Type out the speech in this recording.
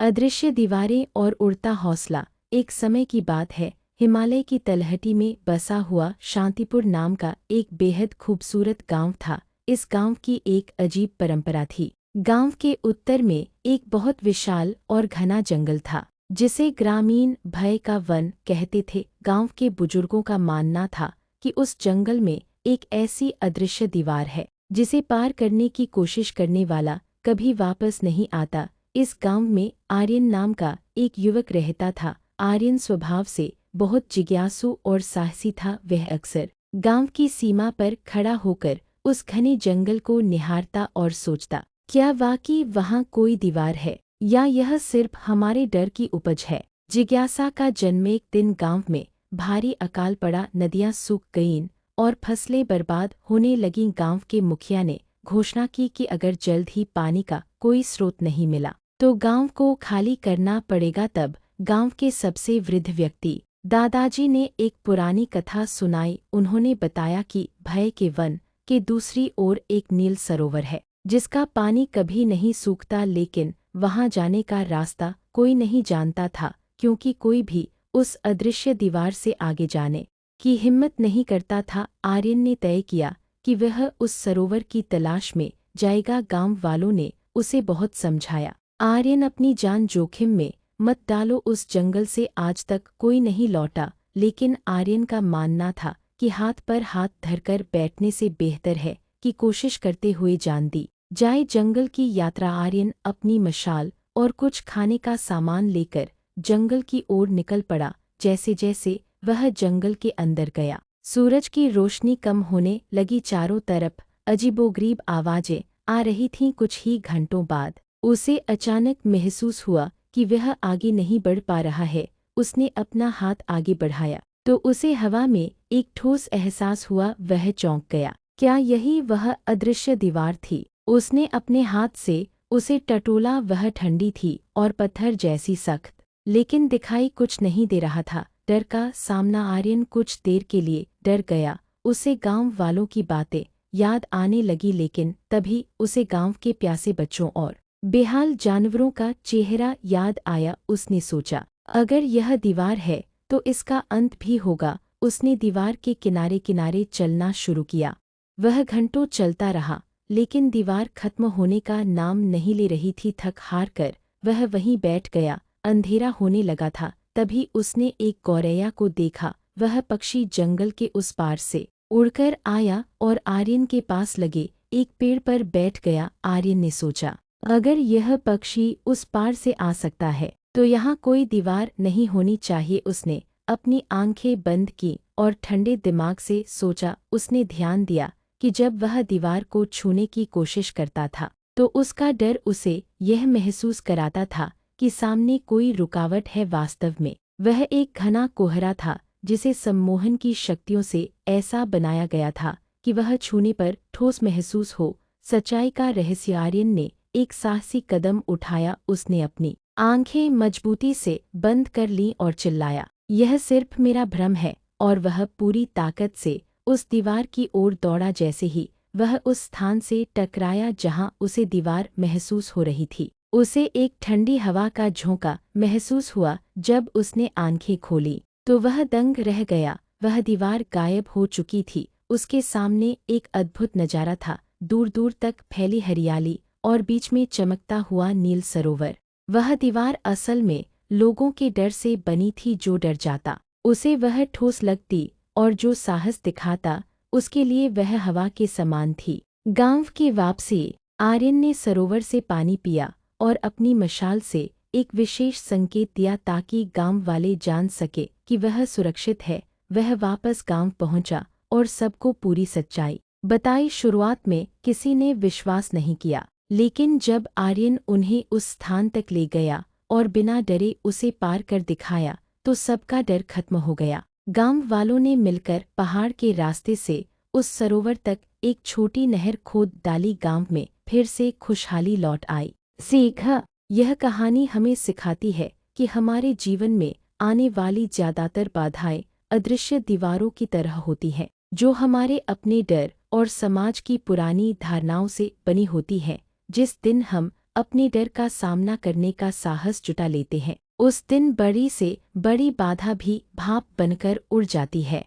अदृश्य दीवारें और उड़ता हौसला। एक समय की बात है, हिमालय की तलहटी में बसा हुआ शांतिपुर नाम का एक बेहद खूबसूरत गांव था। इस गांव की एक अजीब परंपरा थी। गांव के उत्तर में एक बहुत विशाल और घना जंगल था, जिसे ग्रामीण भय का वन कहते थे। गांव के बुजुर्गों का मानना था कि उस जंगल में एक ऐसी अदृश्य दीवार है, जिसे पार करने की कोशिश करने वाला कभी वापस नहीं आता। इस गांव में आर्यन नाम का एक युवक रहता था। आर्यन स्वभाव से बहुत जिज्ञासु और साहसी था। वह अक्सर गांव की सीमा पर खड़ा होकर उस घने जंगल को निहारता और सोचता, क्या वाकई वहां कोई दीवार है, या यह सिर्फ हमारे डर की उपज है। जिज्ञासा का जन्म। एक दिन गांव में भारी अकाल पड़ा। नदियां सूख गईं और फसलें बर्बाद होने लगीं। गांव के मुखिया ने घोषणा की कि अगर जल्द ही पानी का कोई स्रोत नहीं मिला तो गांव को खाली करना पड़ेगा। तब गांव के सबसे वृद्ध व्यक्ति दादाजी ने एक पुरानी कथा सुनाई। उन्होंने बताया कि भय के वन के दूसरी ओर एक नील सरोवर है, जिसका पानी कभी नहीं सूखता, लेकिन वहां जाने का रास्ता कोई नहीं जानता था, क्योंकि कोई भी उस अदृश्य दीवार से आगे जाने की हिम्मत नहीं करता था। आर्यन ने तय किया कि वह उस सरोवर की तलाश में जाएगा। गांव वालों ने उसे बहुत समझाया, आर्यन अपनी जान जोखिम में मत डालो। उस जंगल से आज तक कोई नहीं लौटा, लेकिन आर्यन का मानना था कि हाथ पर हाथ धरकर बैठने से बेहतर है कि कोशिश करते हुए जान दी जाए। जंगल की यात्रा। आर्यन अपनी मशाल और कुछ खाने का सामान लेकर जंगल की ओर निकल पड़ा। जैसे जैसे वह जंगल के अंदर गया, सूरज की रोशनी कम होने लगी। चारों तरफ अजीबोगरीब आवाजें आ रही थीं। कुछ ही घंटों बाद उसे अचानक महसूस हुआ कि वह आगे नहीं बढ़ पा रहा है। उसने अपना हाथ आगे बढ़ाया तो उसे हवा में एक ठोस एहसास हुआ। वह चौंक गया। क्या यही वह अदृश्य दीवार थी? उसने अपने हाथ से उसे टटोला। वह ठंडी थी और पत्थर जैसी सख्त, लेकिन दिखाई कुछ नहीं दे रहा था। डर का सामना। आर्यन कुछ देर के लिए डर गया। उसे गांव वालों की बातें याद आने लगी, लेकिन तभी उसे गांव के प्यासे बच्चों और बेहाल जानवरों का चेहरा याद आया। उसने सोचा, अगर यह दीवार है तो इसका अंत भी होगा। उसने दीवार के किनारे किनारे चलना शुरू किया। वह घंटों चलता रहा, लेकिन दीवार खत्म होने का नाम नहीं ले रही थी। थक हार कर वह वहीं बैठ गया। अंधेरा होने लगा था। तभी उसने एक गौरैया को देखा। वह पक्षी जंगल के उस पार से उड़कर आया और आर्यन के पास लगे एक पेड़ पर बैठ गया। आर्यन ने सोचा, अगर यह पक्षी उस पार से आ सकता है तो यहाँ कोई दीवार नहीं होनी चाहिए। उसने अपनी आंखें बंद की और ठंडे दिमाग से सोचा। उसने ध्यान दिया कि जब वह दीवार को छूने की कोशिश करता था तो उसका डर उसे यह महसूस कराता था कि सामने कोई रुकावट है। वास्तव में वह एक घना कोहरा था, जिसे सम्मोहन की शक्तियों से ऐसा बनाया गया था कि वह छूने पर ठोस महसूस हो। सच्चाई का रहस्य। आर्यन ने एक साहसी कदम उठाया। उसने अपनी आंखें मजबूती से बंद कर लीं और चिल्लाया, यह सिर्फ मेरा भ्रम है। और वह पूरी ताकत से उस दीवार की ओर दौड़ा। जैसे ही वह उस स्थान से टकराया जहां उसे दीवार महसूस हो रही थी, उसे एक ठंडी हवा का झोंका महसूस हुआ। जब उसने आंखें खोली तो वह दंग रह गया। वह दीवार गायब हो चुकी थी। उसके सामने एक अद्भुत नजारा था। दूर दूर तक फैली हरियाली और बीच में चमकता हुआ नील सरोवर। वह दीवार असल में लोगों के डर से बनी थी। जो डर जाता उसे वह ठोस लगती, और जो साहस दिखाता उसके लिए वह हवा के समान थी। गांव की वापसी। आर्यन ने सरोवर से पानी पिया और अपनी मशाल से एक विशेष संकेत दिया ताकि गांव वाले जान सके कि वह सुरक्षित है। वह वापस गांव पहुंचा और सबको पूरी सच्चाई बताई। शुरुआत में किसी ने विश्वास नहीं किया, लेकिन जब आर्यन उन्हें उस स्थान तक ले गया और बिना डरे उसे पार कर दिखाया तो सबका डर खत्म हो गया। गांव वालों ने मिलकर पहाड़ के रास्ते से उस सरोवर तक एक छोटी नहर खोद डाली। गांव में फिर से खुशहाली लौट आई। सीखा। यह कहानी हमें सिखाती है कि हमारे जीवन में आने वाली ज्यादातर बाधाएं अदृश्य दीवारों की तरह होती हैं, जो हमारे अपने डर और समाज की पुरानी धारणाओं से बनी होती हैं। जिस दिन हम अपने डर का सामना करने का साहस जुटा लेते हैं। उस दिन बड़ी से बड़ी बाधा भी भाप बनकर उड़ जाती है।